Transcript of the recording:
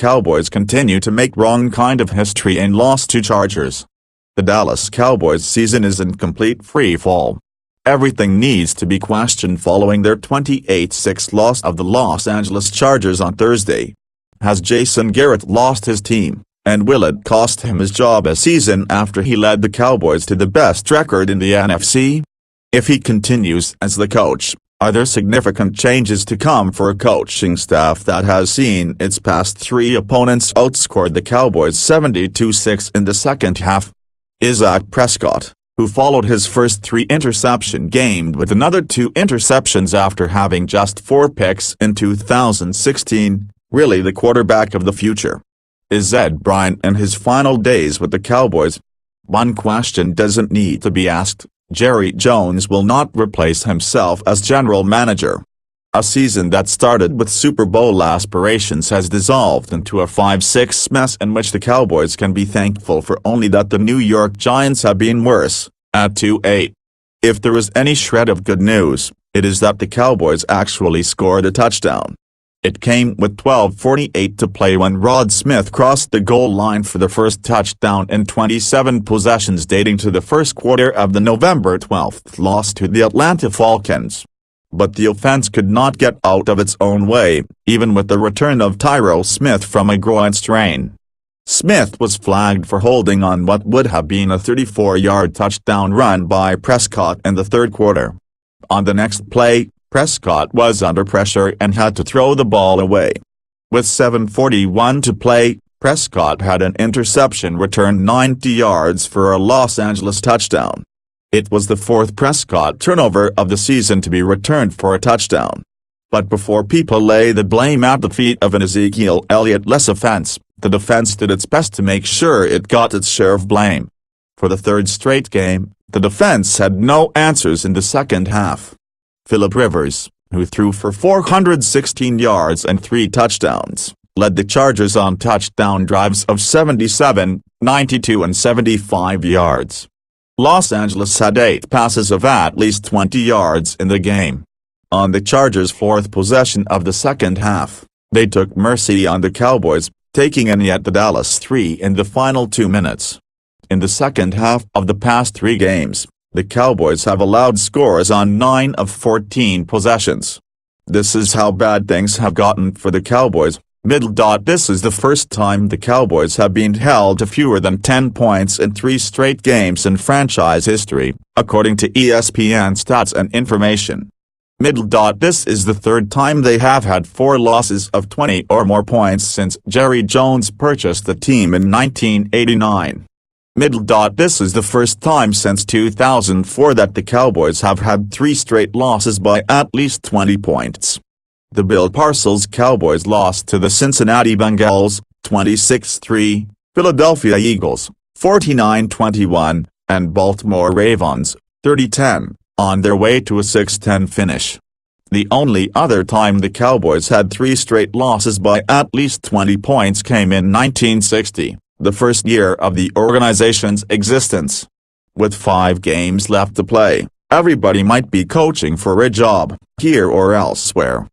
Cowboys continue to make wrong kind of history and lost to Chargers. The Dallas Cowboys season is in complete free fall. Everything needs to be questioned following their 28-6 loss of the Los Angeles Chargers on Thursday. Has Jason Garrett lost his team, and will it cost him his job a season after he led the Cowboys to the best record in the NFC? If he continues as the coach, are there significant changes to come for a coaching staff that has seen its past three opponents outscored the Cowboys 72-6 in the second half? Is Ak Prescott, who followed his first three-interception game with another two interceptions after having just 4 picks in 2016, really the quarterback of the future? Is Zed Bryant in his final days with the Cowboys? One question doesn't need to be asked: Jerry Jones will not replace himself as general manager. A season that started with Super Bowl aspirations has dissolved into a 5-6 mess in which the Cowboys can be thankful for only that the New York Giants have been worse, at 2-8. If there is any shred of good news, it is that the Cowboys actually scored a touchdown. It came with 12:48 to play when Rod Smith crossed the goal line for the first touchdown in 27 possessions dating to the first quarter of the November 12 loss to the Atlanta Falcons. But the offense could not get out of its own way, even with the return of Tyrell Smith from a groin strain. Smith was flagged for holding on what would have been a 34-yard touchdown run by Prescott in the third quarter. On the next play, Prescott was under pressure and had to throw the ball away. With 7:41 to play, Prescott had an interception returned 90 yards for a Los Angeles touchdown. It was the fourth Prescott turnover of the season to be returned for a touchdown. But before people lay the blame at the feet of an Ezekiel Elliott-less offense, the defense did its best to make sure it got its share of blame. For the third straight game, the defense had no answers in the second half. Philip Rivers, who threw for 416 yards and 3 touchdowns, led the Chargers on touchdown drives of 77, 92 and 75 yards. Los Angeles had 8 passes of at least 20 yards in the game. On the Chargers' fourth possession of the second half, they took mercy on the Cowboys, taking a knee at the Dallas 3 in the final 2 minutes. In the second half of the past 3 games, the Cowboys have allowed scores on 9 of 14 possessions. This is how bad things have gotten for the Cowboys. This is the first time the Cowboys have been held to fewer than 10 points in 3 straight games in franchise history, according to ESPN Stats and Information. This is the third time they have had 4 losses of 20 or more points since Jerry Jones purchased the team in 1989. This is the first time since 2004 that the Cowboys have had 3 straight losses by at least 20 points. The Bill Parcells Cowboys lost to the Cincinnati Bengals, 26-3, Philadelphia Eagles, 49-21, and Baltimore Ravens, 30-10, on their way to a 6-10 finish. The only other time the Cowboys had 3 straight losses by at least 20 points came in 1960. The first year of the organization's existence. With 5 games left to play, everybody might be coaching for a job, here or elsewhere.